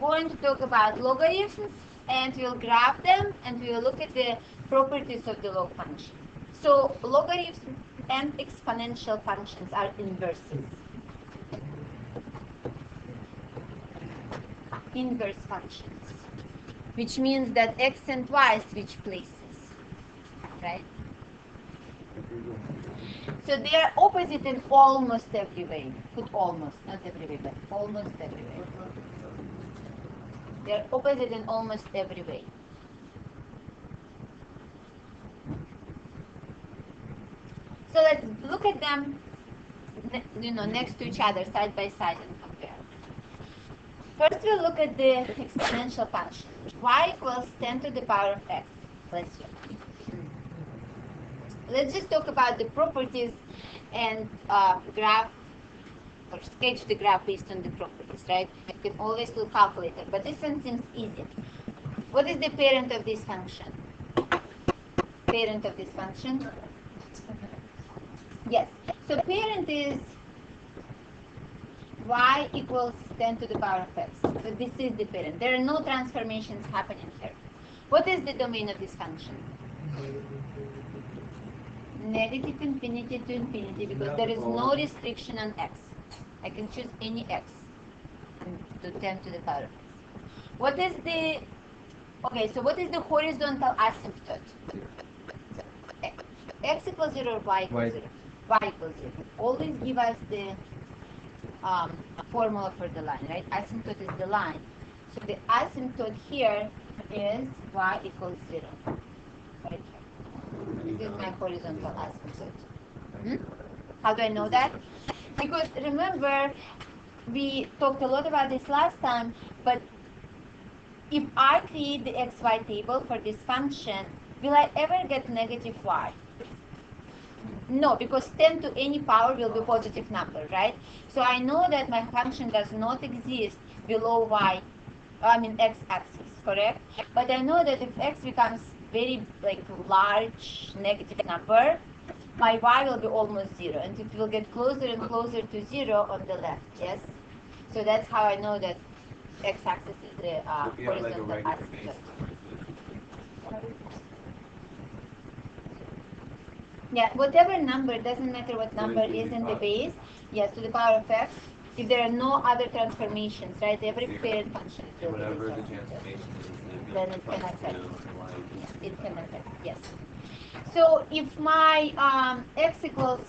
going to talk about logarithms, and we'll graph them, and we will look at the properties of the log function. So logarithms and exponential functions are inverses. Inverse functions, which means that x and y switch places, right? So they are opposite in almost every way. Put almost, not every way, but almost every way. They are opposite in almost every way. So let's look at them, next to each other, side by side, and compare. First, we'll look at the exponential function. Y equals 10 to the power of x. Let's see. Let's just talk about the properties and graph, or sketch the graph based on the properties, right? You can always do calculator, but this one seems easy. What is the parent of this function? Parent of this function? Yes. So parent is y equals 10 to the power of x. So this is the parent. There are no transformations happening here. What is the domain of this function? Negative infinity to infinity, because there is no restriction on x. I can choose any x to 10 to the power of x. What is the, okay, so what is the horizontal asymptote? X equals 0 or y equals 0? Y equals 0. Always give us the formula for the line, right? Asymptote is the line. So the asymptote here is y equals 0. Right here. This is my horizontal asymptote. How do I know that? Because remember, we talked a lot about this last time, but if I create the xy table for this function, will I ever get negative y? No, because 10 to any power will be a positive number, right? So I know that my function does not exist below x-axis, correct? But I know that if x becomes very large negative number, my y will be almost 0, and it will get closer and closer to 0 on the left, yes? So that's how I know that x-axis is the horizontal axis. Yeah, whatever number, doesn't matter what number is in the base, yes, to the power of x, if there are no other transformations, right? Every parent function is whatever the transformation is, then it can affect. Yes, it can affect, yes. So if my x equals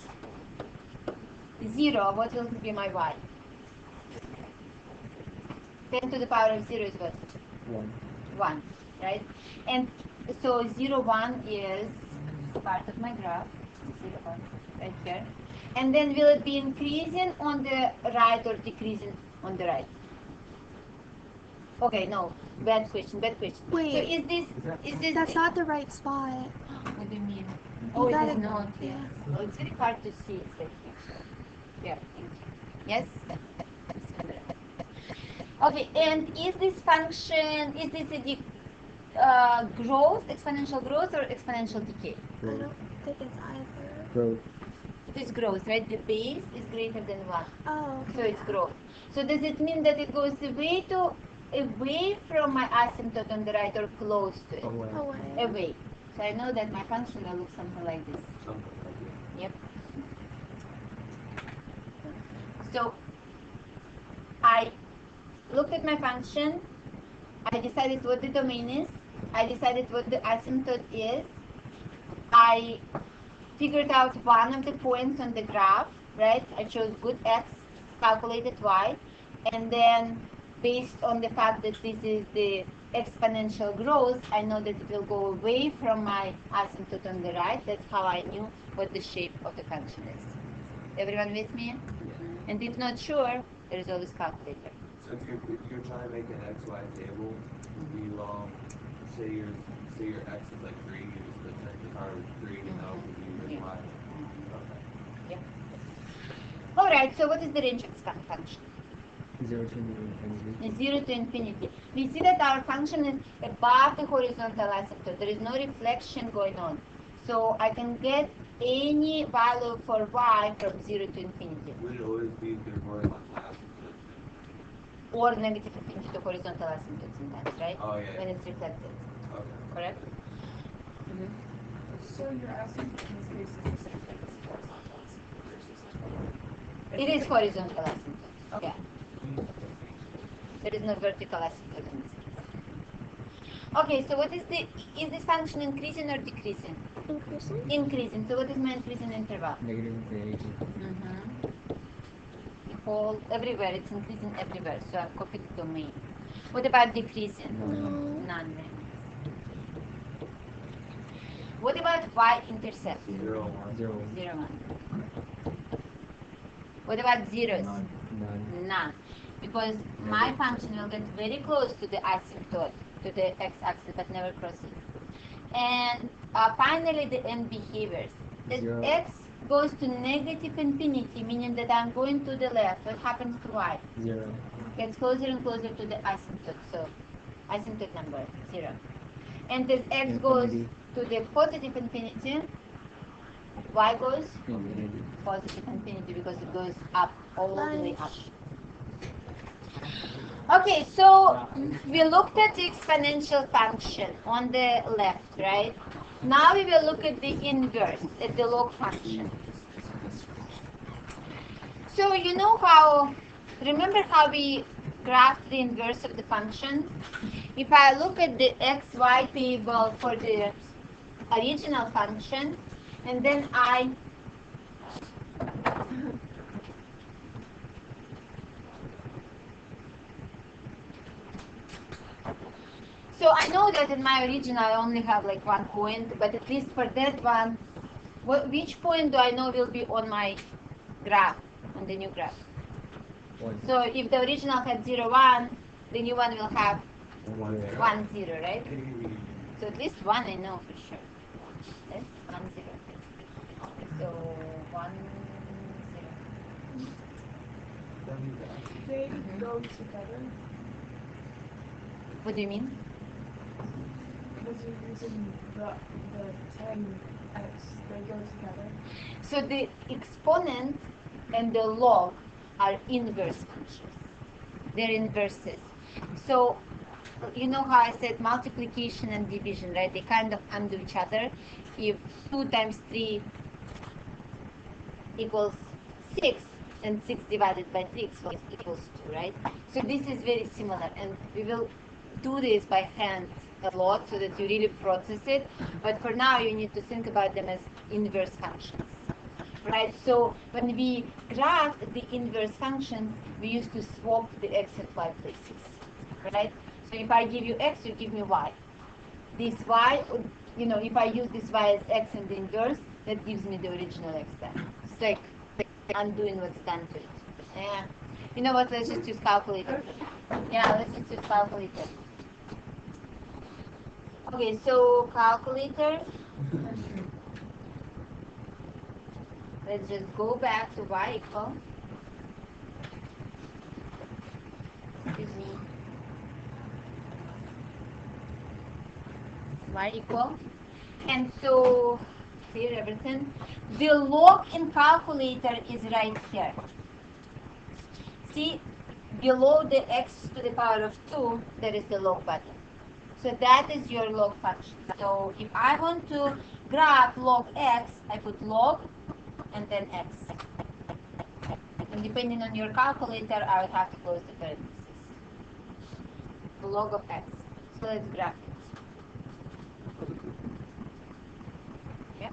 0, what will be my y? 10 to the power of 0 is what? 1, right? And so 0, 1 is part of my graph, 0, 1, right here. And then will it be increasing on the right or decreasing on the right? Okay, no, bad question. Wait, so is this that's not the right spot. What do you mean? You It gotta- is not. yeah. Oh, it's very hard to see. It's right here. Yeah. Yes. Okay, and is this function, is this a growth, exponential growth, or exponential decay? I don't think it's either. Growth. It is growth, right? The base is greater than 1. Oh, So okay. it's growth. So does it mean that it goes away from my asymptote on the right or close to it? Away. Away. So I know that my function will look something like this. Yep. So I looked at my function. I decided what the domain is. I decided what the asymptote is. I figured out one of the points on the graph, right? I chose good x, calculated y, and then based on the fact that this is the exponential growth, I know that it will go away from my asymptote on the right. That's how I knew what the shape of the function is. Everyone with me? And if not sure, there is always calculator. So if you're trying to make an XY table, you say your x is like 3, you just put 10 to the power of 3 and that'll give you your y. Yeah. All right. So what is the range of this function? 0 to infinity. 0 to infinity. We see that our function is above the horizontal asymptote. There is no reflection going on. So I can get any value for y from 0 to infinity. Would it always be the horizontal asymptote? or negative infinity to horizontal asymptote sometimes, right? Oh yeah. When it's reflected, Okay. correct? So your asymptote in this case is the same thing as horizontal asymptote versus It is horizontal asymptote. Yeah. There is no vertical asymptote in this case. Okay, so is this function increasing or decreasing? Increasing. Increasing. So what is my increasing interval? Negative infinity. Whole everywhere, it's increasing everywhere. So I've copied the domain. What about decreasing? No. None. What about y-intercept? 0, 1. 0. 0, 1. What about zeros? None. None. None. Because my function will get very close to the asymptote, to the x-axis, but never cross it. And finally, the end behaviors. If Zero. x goes to negative infinity, meaning that I'm going to the left, what happens to y? 0. Gets closer and closer to the asymptote, so asymptote number, 0. And as x goes Infinity. to the positive infinity, y goes Infinity. positive infinity because it goes up, all the way up. Lunch. Okay, so we looked at the exponential function on the left, right? Now we will look at the inverse, at the log function. So you know how, remember how we graphed the inverse of the function? If I look at the xy table for the original function, and then so I know that in my original I only have like one point, but at least for that one, which point do I know will be on my graph, on the new graph? 1. So if the original had 0, 1, the new one will have 1, 0. 1, 0, right? So at least one I know for sure. Yes, 1, 0. So 1, 0. they go together What do you mean? because you're using the 10x, they go together. So the exponent and the log are inverse functions. They're inverses. So you know how I said multiplication and division, right? They kind of undo each other. If 2 times 3 equals 6, and 6 divided by 3 equals 2, right? So this is very similar, and we will do this by hand a lot so that you really process it. But for now, you need to think about them as inverse functions, right? So when we graph the inverse functions, we used to swap the x and y places, right? So if I give you x, you give me y. This y, if I use this y as x in the inverse, that gives me the original x then. It's like undoing what's done to it. Yeah. You know what? Let's just use calculator. Yeah, let's just use calculator. Okay, so calculator. Let's just go back to y equal. Excuse me. Y equal. And so clear everything. The log in calculator is right here. See, below the x to the power of 2, there is the log button. So that is your log function. So if I want to graph log x, I put log and then x. And depending on your calculator, I would have to close the parentheses. The log of x. So let's graph it. Yeah.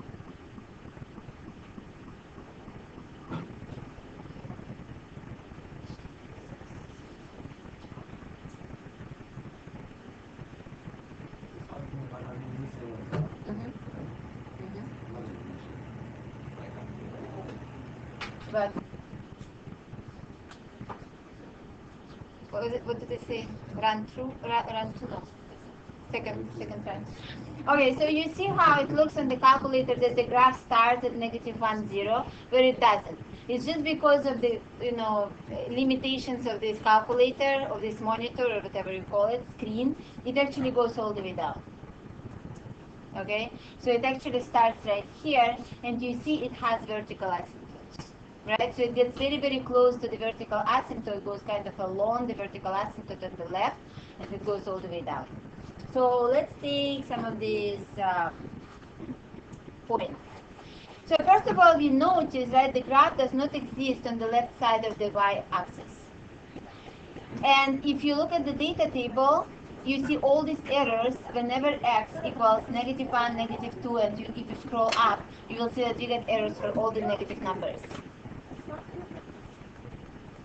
But what did they say? Run through? Run through? No. Second time. Okay, so you see how it looks on the calculator that the graph starts at -1, 0, where it doesn't. It's just because of the limitations of this calculator, of this monitor, or whatever you call it, screen. It actually goes all the way down. Okay, so it actually starts right here, and you see it has vertical asymptotes. right? So it gets very, very close to the vertical asymptote, goes kind of along the vertical asymptote on the left, and it goes all the way down. So let's take some of these points. So first of all, we notice, right, the graph does not exist on the left side of the y-axis. And if you look at the data table, you see all these errors whenever x equals -1, -2, and if you scroll up, you will see that you get errors for all the negative numbers.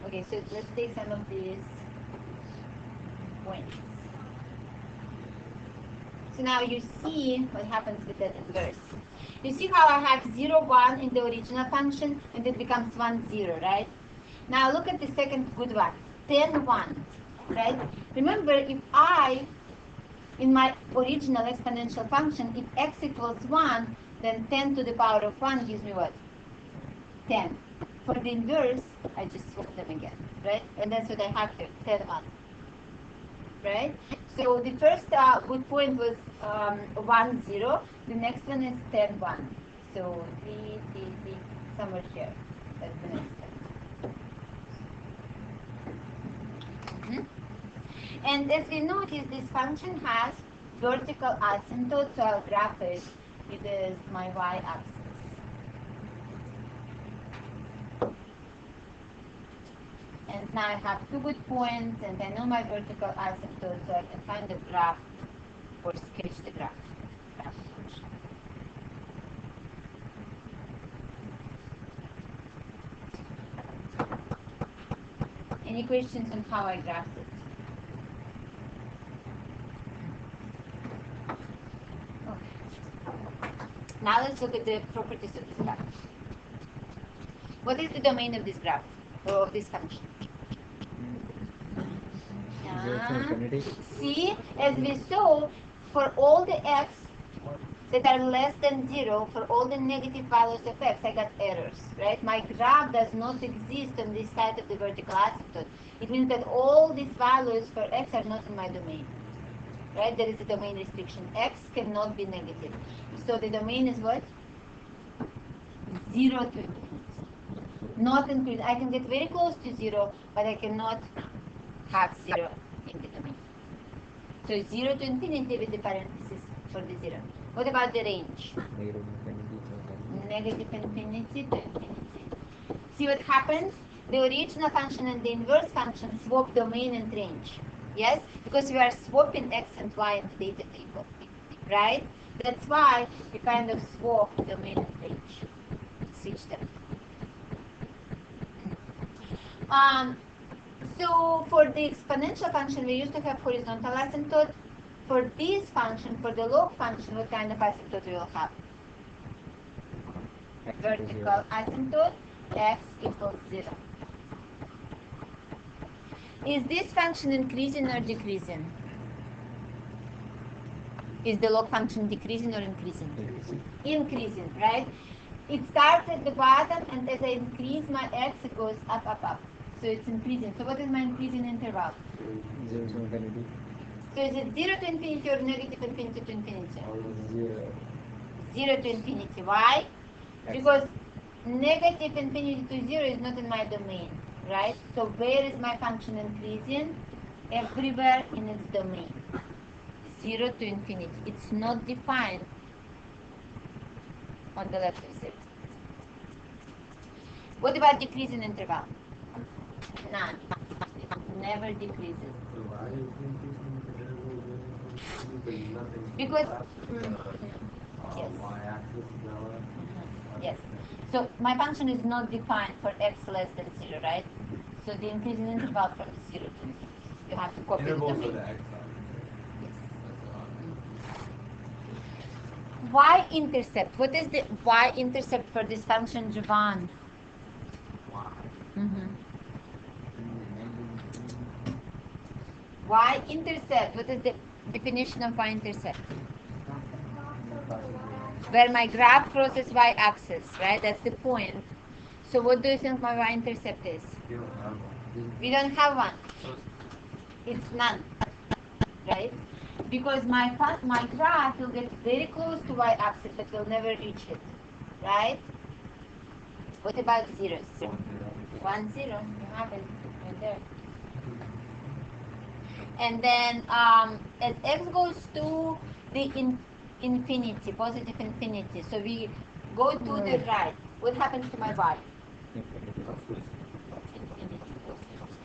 Okay, so let's take some of these points. So now you see what happens with that inverse. You see how I have 0, 1 in the original function, and it becomes 1, 0, right? Now look at the second good one, 10, 1, right? Remember, if I, in my original exponential function, if x equals 1, then 10 to the power of 1 gives me what? 10. For the inverse, I just swap them again, right? And that's what I have here, 10, 1, right? So the first good point was 1, 0. The next one is 10, 1. So 3, 3, 3, somewhere here. That's the next step. And as we notice, this function has vertical asymptote, so I'll graph it. It is my y-axis. And now I have two good points, and I know my vertical asymptote, so I can find the graph or sketch the graph. Any questions on how I graphed it? Okay. Now let's look at the properties of this graph. What is the domain of this graph, or of this function? Zero to infinity. See, as we saw, for all the x that are less than 0, for all the negative values of x, I got errors, right? My graph does not exist on this side of the vertical asymptote. It means that all these values for x are not in my domain, right? There is a domain restriction. X cannot be negative. So the domain is what? 0 to infinity. Not increase. I can get very close to 0, but I cannot have 0 in the domain. So 0 to infinity with the parenthesis for the 0. What about the range? Negative infinity to infinity. Negative infinity to infinity. See what happens? The original function and the inverse function swap domain and range. Yes? Because we are swapping x and y in the data table. Right? That's why we kind of swap domain and range. Switch them. So for the exponential function, we used to have horizontal asymptote. For this function, for the log function, what kind of asymptote we will have? Vertical asymptote, x equals 0. Is this function increasing or decreasing? Is the log function decreasing or increasing? Increasing, right? It starts at the bottom, and as I increase my x, it goes up, up, up. So it's increasing. So what is my increasing interval? 0 to infinity. So is it 0 to infinity or negative infinity to infinity? 0. 0 to infinity. Why? X. Because negative infinity to 0 is not in my domain, right? So where is my function increasing? Everywhere in its domain. 0 to infinity. It's not defined on the left of 0. What about decreasing interval? None. Never decreases. So why is increasing the interval there's nothing Because yes. Y-axis is that what? Yes. So my function is not defined for x less than 0, right? So the increasing interval from 0 to infinity. You have to copy the Intervals domain. for the x values. Y-intercept. What is the y-intercept for this function, Jovan? Y-intercept. What is the definition of y-intercept? Where my graph crosses y-axis, right? That's the point. So what do you think my y-intercept is? You don't have one. We don't have one. So It's none, right? Because my graph will get very close to y-axis, but will never reach it, right? What about zeros? 1, 1, 0. You have it right there. And then as x goes to the infinity, positive infinity, so we go to the right. What happens to my body? Infinity.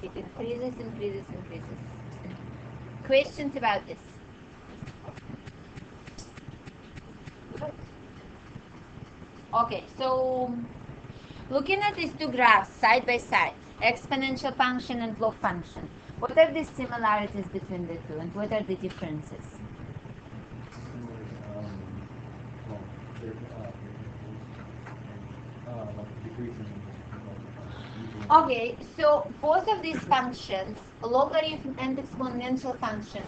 It increases, increases, increases. Questions about this? Okay, so looking at these two graphs side by side, exponential function and log function, what are the similarities between the two and what are the differences? Okay, so both of these functions, logarithm and exponential function,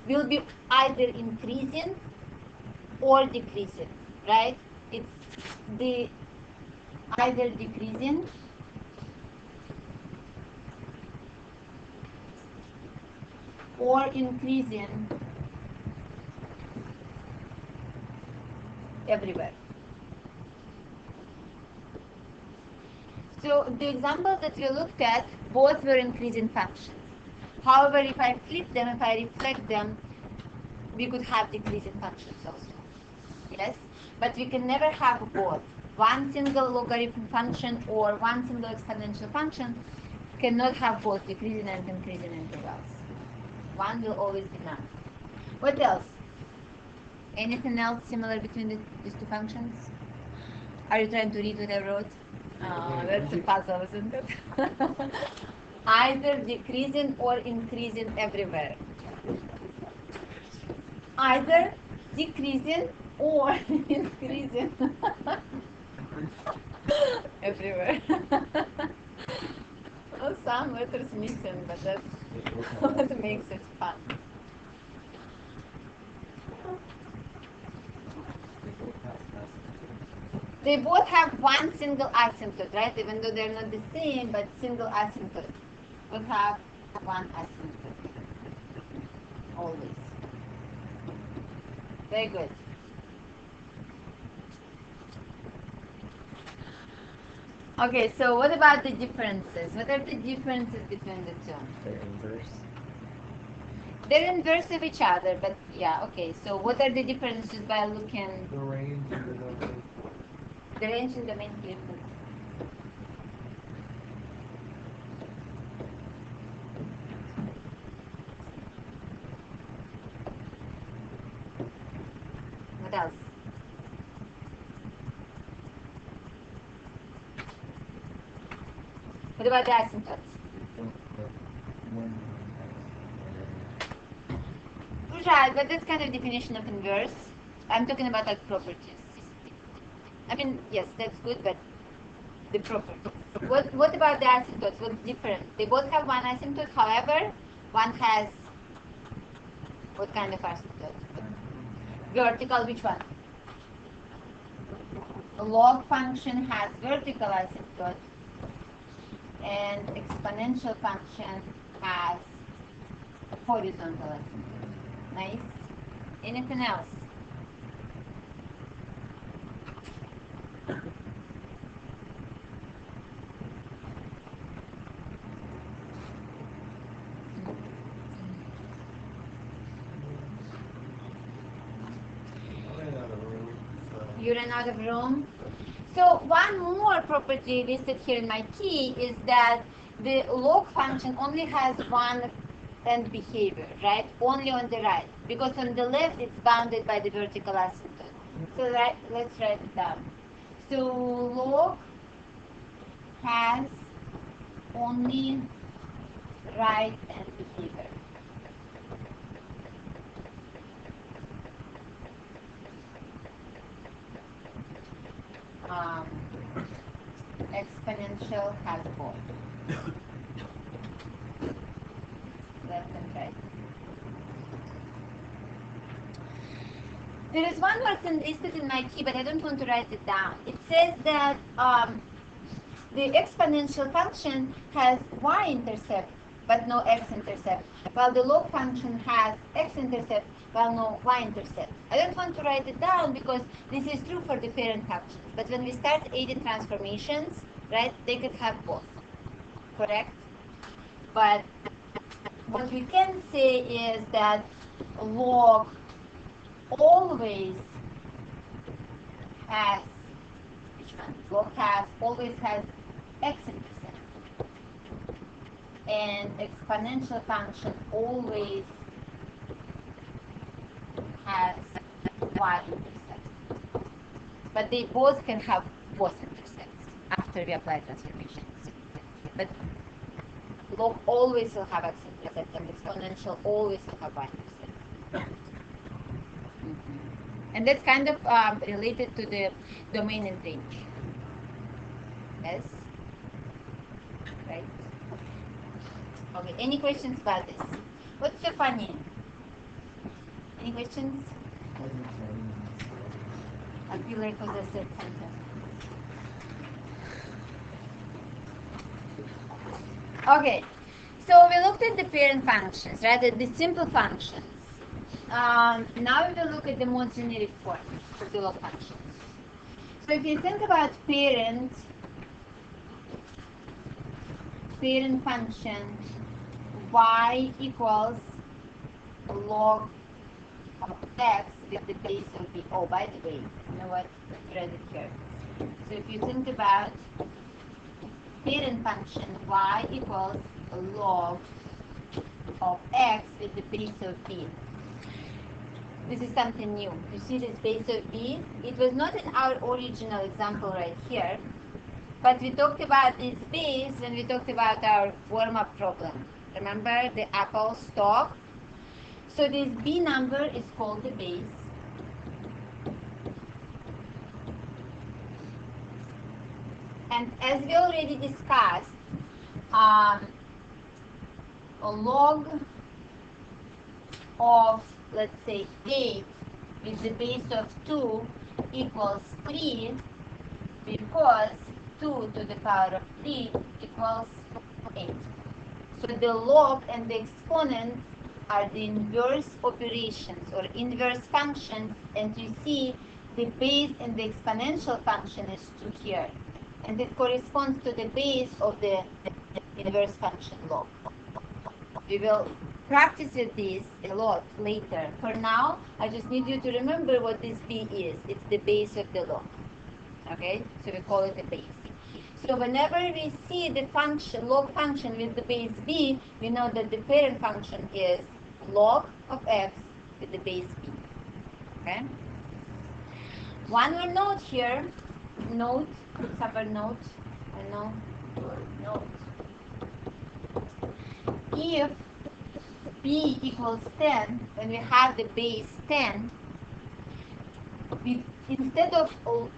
will be either increasing or decreasing, right? It's the either decreasing or increasing everywhere. So the examples that we looked at, both were increasing functions. However, if I flip them, if I reflect them, we could have decreasing functions also. Yes? But we can never have both. One single logarithm function or one single exponential function cannot have both decreasing and increasing intervals. One will always be none. What else? Anything else similar between these two functions? Are you trying to read what I wrote? That's a puzzle, isn't it? Either decreasing or increasing everywhere. Either decreasing or increasing everywhere. Well, some letters missing, but that's what makes it fun. They both have one single asymptote, right? Even though they're not the same, but single asymptote. Both have one asymptote. Always. Very good. Okay, so what about the differences? What are the differences between the two? The inverse. They're inverse of each other, but yeah, okay. So what are the differences by looking? The range and the number. The range and the main difference. What else? What about the asymptotes? Right, but that's kind of definition of inverse. I'm talking about like properties. I mean, yes, that's good, but the properties. What about the asymptotes? What's different? They both have one asymptote, however, one has what kind of asymptote? Vertical, which one? The log function has vertical asymptote, and exponential function has horizontal asymptote. Nice. Anything else? You ran out of room. So one more property listed here in my key is that the log function only has one end behavior, right? Only on the right, because on the left it's bounded by the vertical asymptote. So let's write it down. So log has only right end behavior. Exponential has both. Left and right. There is one more thing listed in my key, but I don't want to write it down. It says that the exponential function has y-intercept, but no x-intercept, while the log function has x-intercept, while no y-intercept. I don't want to write it down because this is true for the parent functions, but when we start aided transformations, right? They could have both, correct? But what we can say is that log always has, which one? Log has, always has x intercept. And exponential function always has y intercept. But they both can have both intercepts after we apply transformations. But log always will have x intercept and exponential always will have y intercept. And that's kind of related to the domain and range. Yes? Right? Okay, any questions about this? What's so funny? Any questions? I feel like it was a set sentence. Okay, so we looked at the parent functions, right? The simple functions. Now we will look at the more generic forms of the log functions. So if you think about parent function, y equals log of x with the base of b. Oh, by the way, you know what? Let's write it here. So if you think about parent function, y equals log of x with the base of b. This is something new. You see this base of b? It was not in our original example right here, but we talked about this base when we talked about our warm-up problem. Remember the apple stalk? So this b number is called the base. And as we already discussed, a log of, let's say, 8 with the base of 2 equals 3 because 2 to the power of 3 equals 8. So the log and the exponent are the inverse operations or inverse functions, and you see the base in the exponential function is 2 here. And it corresponds to the base of the inverse function log. We will practice with this a lot later. For now, I just need you to remember what this b is. It's the base of the log. Okay? So we call it a base. So whenever we see the function, log function with the base b, we know that the parent function is log of x with the base b. Okay? One more note here. Note. Let's have a note. I know. Note. If b equals 10, when we have the base 10, we, instead of log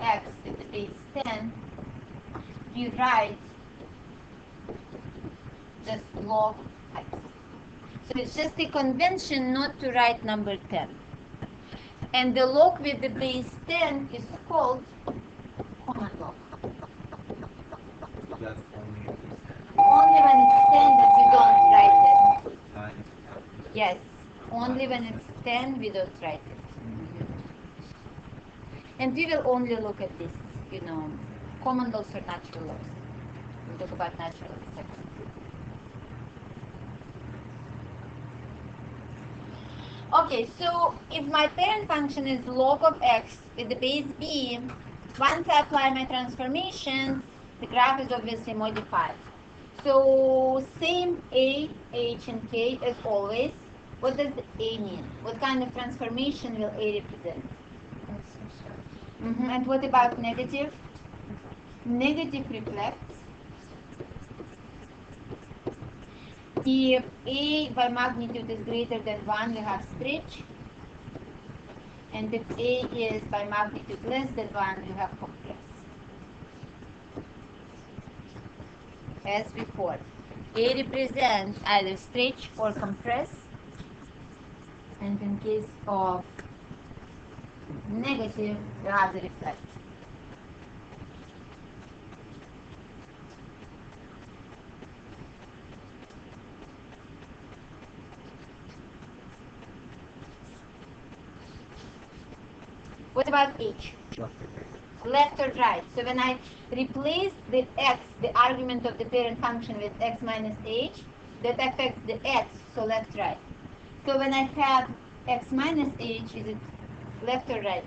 x with the base 10, we write just log x. So it's just a convention not to write number 10. And the log with the base 10 is called common log. So that's only if it's 10. Only when it's 10 that we don't write it. Not Yes, only when it's 10 we don't write it. And we will only look at this, common laws or natural laws. We'll talk about natural in a second. Okay, so if my parent function is log of x with the base b, once I apply my transformations, the graph is obviously modified. So same a, h, and k as always. What does the a mean? What kind of transformation will a represent? And what about negative? Negative reflects. If a by magnitude is greater than 1, we have stretch. And if a is by magnitude less than 1, we have compress. As before, a represents either stretch or compress. And in case of negative, we have the reflect. What about h? Left or right? So when I replace the x, the argument of the parent function, with x minus h, that affects the x, so left, right. So when I have x minus h, is it left or right?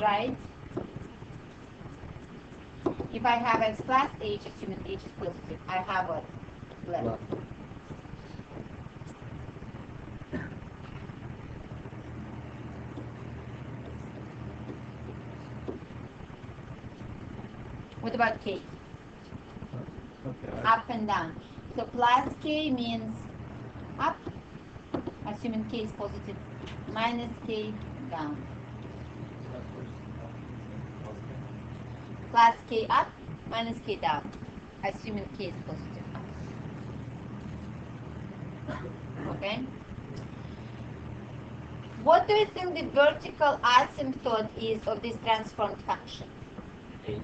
Right. If I have x plus h, assuming h is positive, I have what? Left. Left. What about k? Okay. Up and down. So plus k means up, assuming k is positive, minus k down. Plus k up, minus k down, assuming k is positive. Okay? What do you think the vertical asymptote is of this transformed function? H.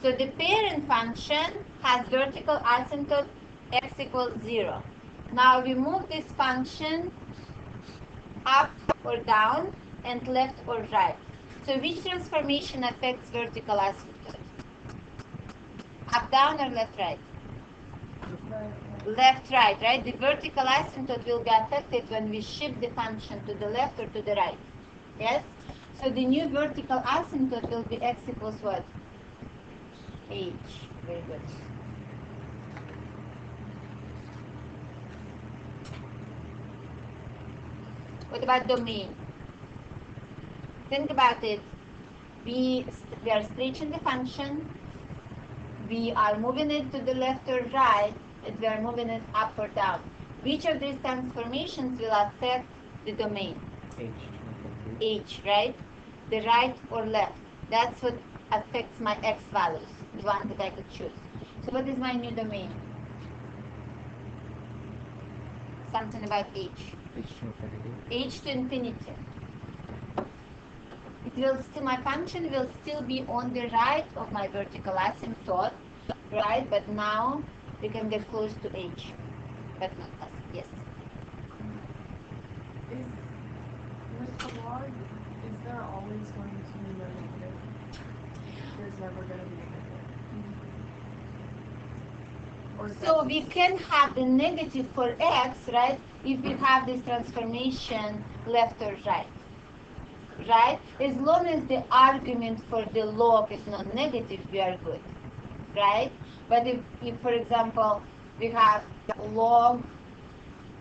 So the parent function has vertical asymptote x equals 0. Now we move this function up or down and left or right. So which transformation affects vertical asymptote? Up, down, or left, right? Left, right, right? The vertical asymptote will be affected when we shift the function to the left or to the right. Yes? So the new vertical asymptote will be x equals what? H. Very good. What about domain? Think about it. We are stretching the function. We are moving it to the left or right, and we are moving it up or down. Which of these transformations will affect the domain? H. H, right? The right or left. That's what affects my x values, the one that I could choose. So what is my new domain? Something about h. H to infinity. H to infinity. It will still, my function will still be on the right of my vertical asymptote, right? But now we can get close to h, but not us. Yes. Is with the log, is there always going to be no negative? There's never going to be a negative. Or is So that we can have the negative for x, right? If we have this transformation left or right. Right? As long as the argument for the log is not negative, we are good. Right? But if for example, we have log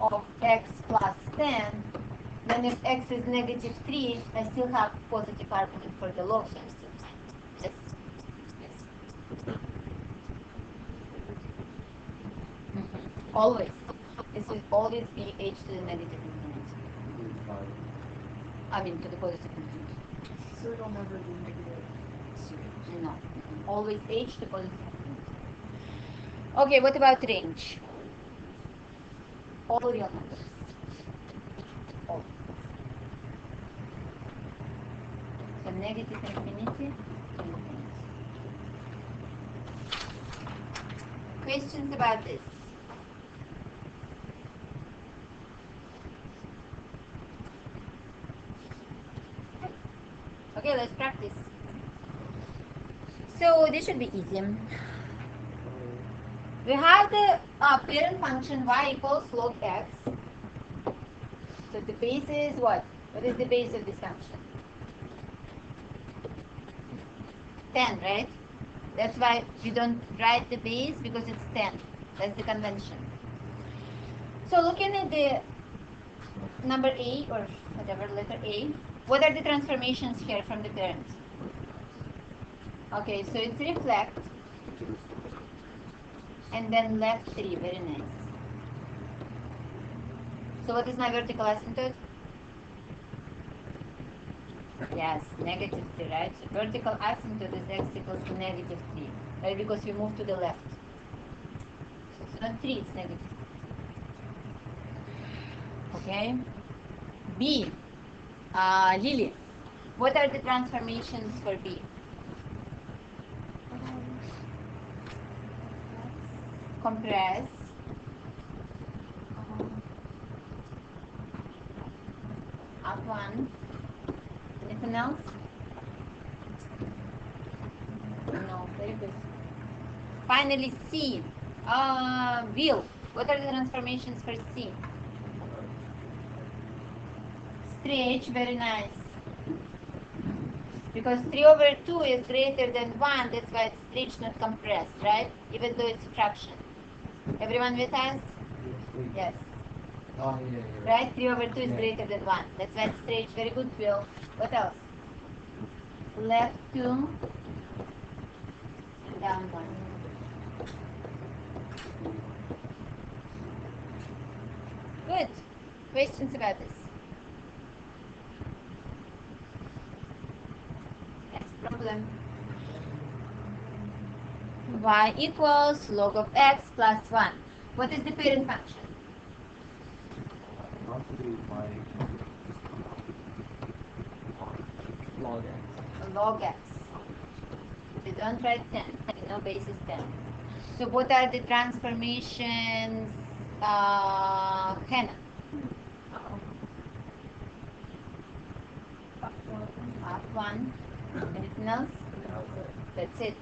of x plus 10, then if x is negative 3, I still have positive argument for the log, so I'm still fine. Yes? Yes. Always. This will always be h to the negative infinity. I mean, to the positive infinity. so it'll never be negative switch? No. Always h to positive infinity. Okay, what about range? All real numbers. All. So negative infinity to infinity. Questions about this? Okay, let's practice. So this should be easy. We have the parent function y equals log x. So the base is what? What is the base of this function? 10, right? That's why we don't write the base, because it's 10. That's the convention. So looking at the number a, or whatever, letter a, what are the transformations here from the parent? Okay, so it's reflect, and then left 3, very nice. So what is my vertical asymptote? Yes, negative 3, right? So vertical asymptote is x equals to negative 3, right? Because we move to the left. So it's not 3, it's negative 3. Okay? B. Lily, what are the transformations for B? Compress. Up 1. Anything else? No, very good. Finally, C. Bill, what are the transformations for C? Stretch, very nice. Because 3 over 2 is greater than 1, that's why it's stretched, not compressed, right? Even though it's a fraction. Everyone with us? Yes. Oh, yeah, Right? 3 over 2 is Yeah. greater than 1. That's why it's stretched. Very good, Bill. What else? Left 2. And down 1. Good. Questions about this? Next problem. Y equals log of x plus 1. What is the parent function? Possibly my Log X. Log x. We don't write 10. No base is 10. So what are the transformations? Hannah. Half 1. Anything else? That's it.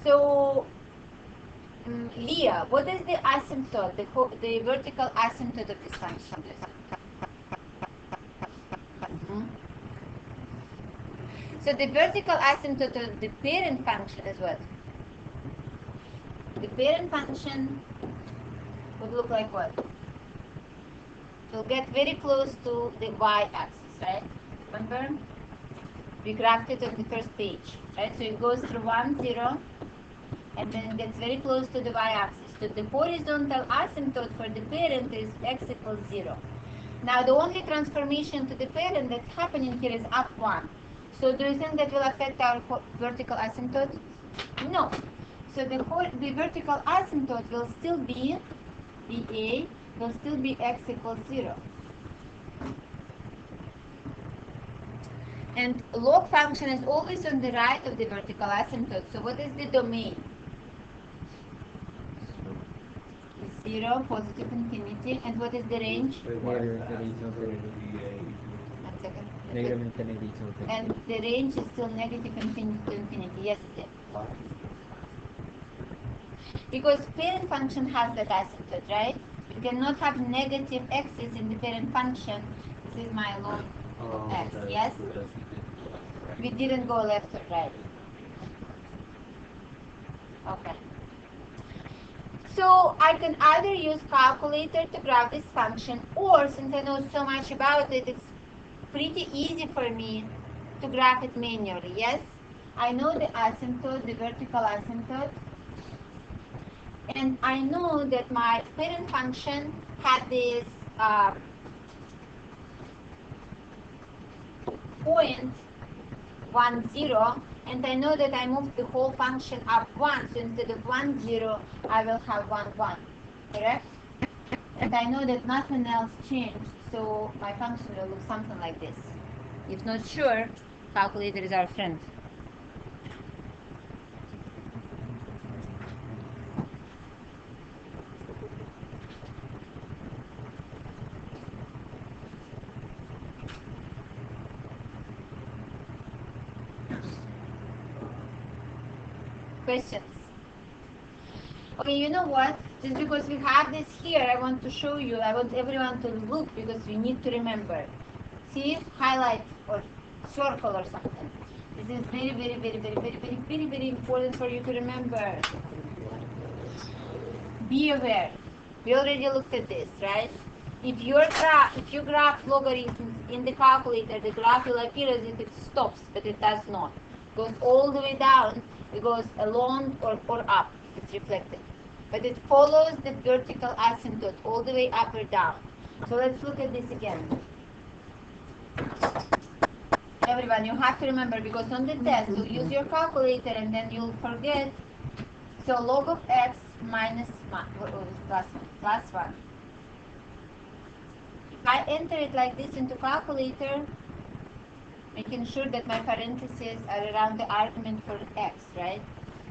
So, Leah, what is the asymptote, the vertical asymptote of this function? So the vertical asymptote of the parent function is what? The parent function would look like what? It will get very close to the y-axis, right? Remember? We graphed it on the first page, right? So it goes through 1, 0, and then gets very close to the y-axis. So the horizontal asymptote for the parent is x equals 0. Now the only transformation to the parent that's happening here is up 1. So do you think that will affect our vertical asymptote? No. So the vertical asymptote will still be, dA, will still be x equals 0. And log function is always on the right of the vertical asymptote. So what is the domain? 0, positive infinity. And what is the range? Negative infinity to infinity. One second. Negative infinity to infinity. And the range is still negative infinity to infinity. Yes, it is. Because parent function has that asymptote, right? You cannot have negative x's in the parent function. This is my log of x, yes? We didn't go left or right. Okay. So I can either use calculator to graph this function, or since I know so much about it, it's pretty easy for me to graph it manually, yes? I know the asymptote, the vertical asymptote, and I know that my parent function had this point 1, 0, and I know that I moved the whole function up 1, so instead of 1, 0, I will have 1, 1, correct? And I know that nothing else changed, so my function will look something like this. If not sure, calculator is our friend. Questions? Okay, you know what? Just because we have this here, I want to show you, I want everyone to look because we need to remember. See, highlight or circle or something. This is very, very, very, very, very, very, very, very important for you to remember. Be aware. We already looked at this, right? If you graph logarithms in the calculator, the graph will appear as if it stops, but it does not. It goes all the way down. It goes along or up. It's reflected. But it follows the vertical asymptote all the way up or down. So let's look at this again. Everyone, you have to remember, because on the test, you'll use your calculator and then you'll forget. So log of x minus 1, plus 1. If I enter it like this into calculator, making sure that my parentheses are around the argument for x, right?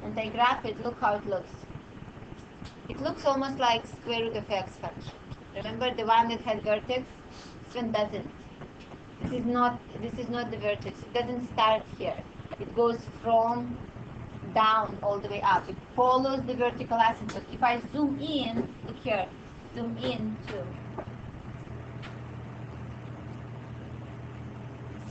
And I graph it, look how it looks. It looks almost like square root of x function. Remember the one that had vertex? This one doesn't. is not the vertex. It doesn't start here. It goes from down all the way up. It follows the vertical asymptote. If I zoom in, look here, zoom in too.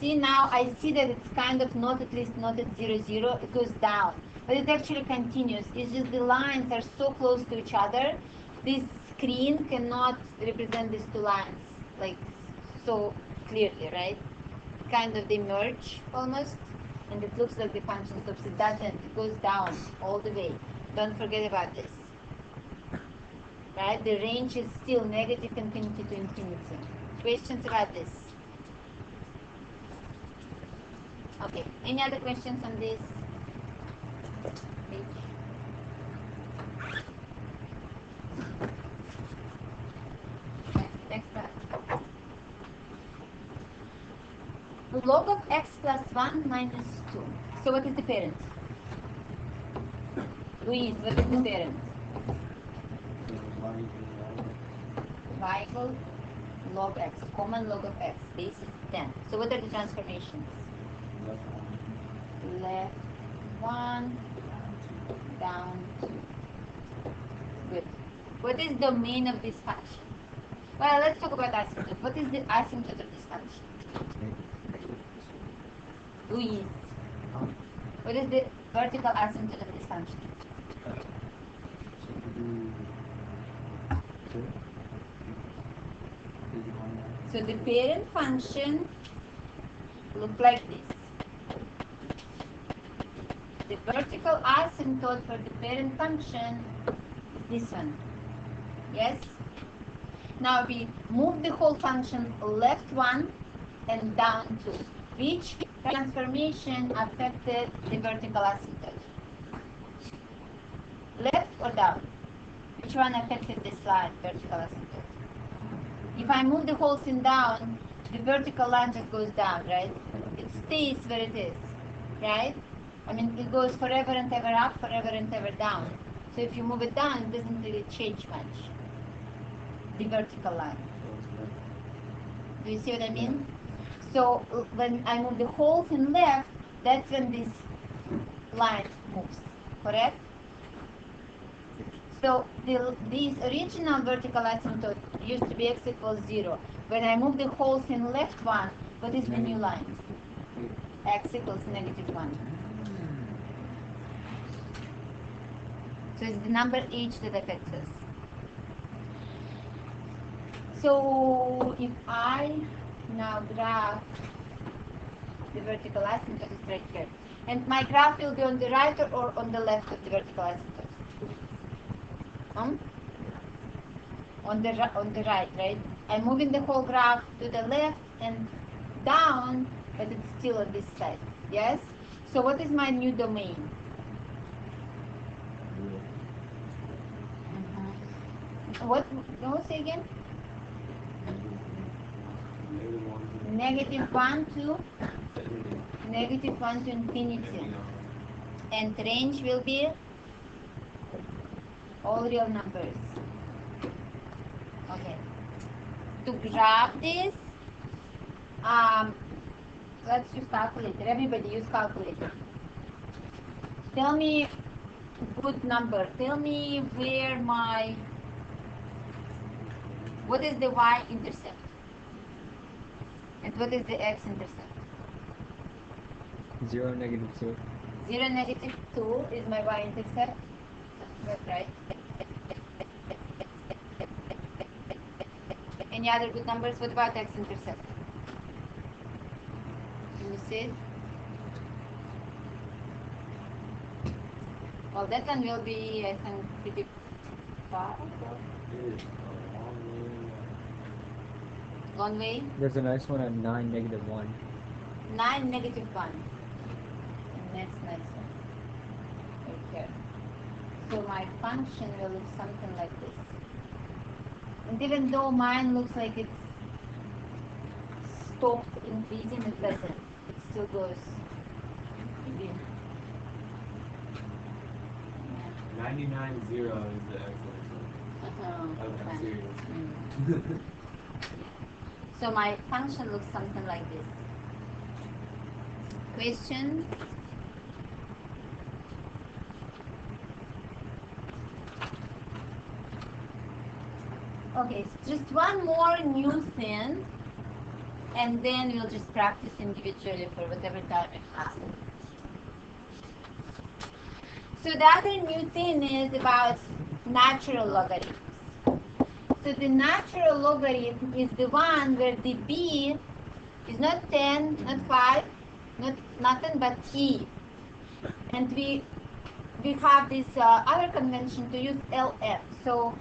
See, now I see that it's kind of not at 0, 0. It goes down, but it actually continues. It's just the lines are so close to each other. This screen cannot represent these two lines like so clearly, right? Kind of they merge almost, and it looks like the function stops. It doesn't. It goes down all the way. Don't forget about this. Right? The range is still negative infinity to infinity. Questions about this? Okay. Any other questions on this page? Okay, next slide. Log of x plus 1 minus 2. So what is the parent? Luis, what is the parent? Y equals log x, common log of x, base is 10. So what are the transformations? Left 1, down 2. Good. What is the domain of this function? Well, let's talk about asymptote. What is the asymptote of this function? Luis. What is the vertical asymptote of this function? So the parent function looks like this. The vertical asymptote for the parent function is this one. Yes? Now we move the whole function left 1 and down 2. Which transformation affected the vertical asymptote? Left or down? Which one affected this line, vertical asymptote? If I move the whole thing down, the vertical line just goes down, right? It stays where it is, right? I mean, it goes forever and ever up, forever and ever down. So if you move it down, it doesn't really change much, the vertical line. Do you see what I mean? So when I move the whole thing left, that's when this line moves, correct? So this original vertical asymptote used to be x equals 0. When I move the whole thing left 1, what is the new line? X equals -1. So it's the number h that affects us. So if I now graph the vertical asymptote is right here. And my graph will be on the right or on the left of the vertical asymptote? On the right, right? I'm moving the whole graph to the left and down, but it's still on this side. Yes? So what is my new domain? What? No, say again? -1 to -1 to infinity. And range will be all real numbers. Okay. To graph this, let's use calculator. Everybody use calculator. Tell me good number. Tell me where what is the y-intercept? And what is the x-intercept? 0, -2. 0, -2 is my y-intercept. That's right. Any other good numbers? What about x-intercept? Can you see it? Well, that one will be, I think, pretty far. Long way. There's a nice one at 9, -1. 9, -1. Next nice one. Right here. So my function will look something like this. And even though mine looks like it's stopped increasing, it doesn't. It still goes. Maybe. 99.0 is the excellent one. I'm Okay. serious. So So my function looks something like this. Question? Okay, so just one more new thing, and then we'll just practice individually for whatever time we have. So the other new thing is about natural logarithms. So the natural logarithm is the one where the b is not 10, not 5, not nothing but e. And we have this other convention to use ln. So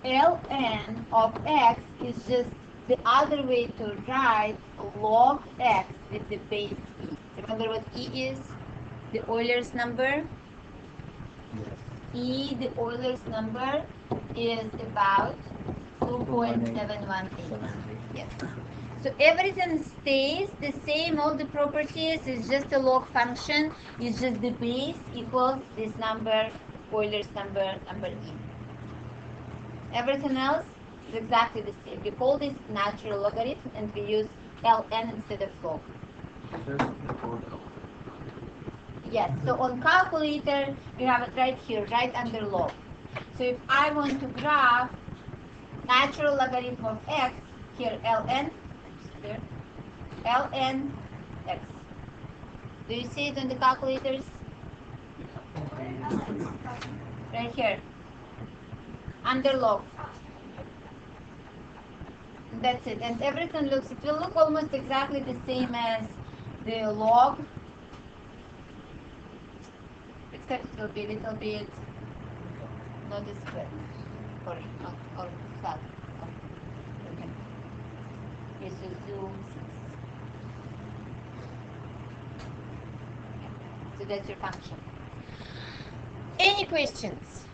ln of x is just the other way to write log x with the base e. Remember what e is? The Euler's number. E, the Euler's number, is about 2.718. Yes. So everything stays the same, all the properties, is just a log function, it's just the base equals this number, Euler's number, number E. Everything else is exactly the same. We call this natural logarithm and we use ln instead of log. Yes, so on calculator, you have it right here, right under log. So if I want to graph natural logarithm of x, here ln, here, ln x. Do you see it on the calculators? Right here, under log. That's it, and everything looks, it will look almost exactly the same as the log, except it will be a little bit not as square or flat. Okay. Yes, so zoom. So that's your function. Any questions?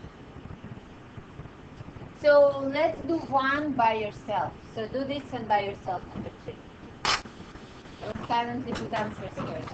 So let's do one by yourself. So do this one by yourself, number 3. So silently put answers here.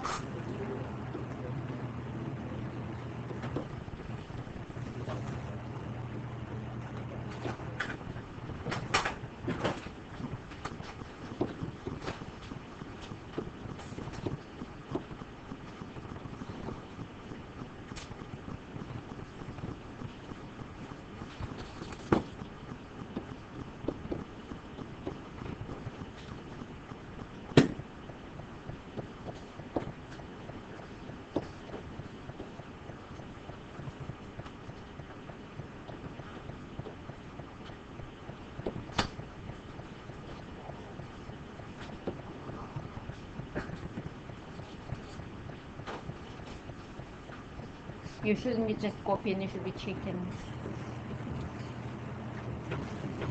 You shouldn't be just copying, you should be checking.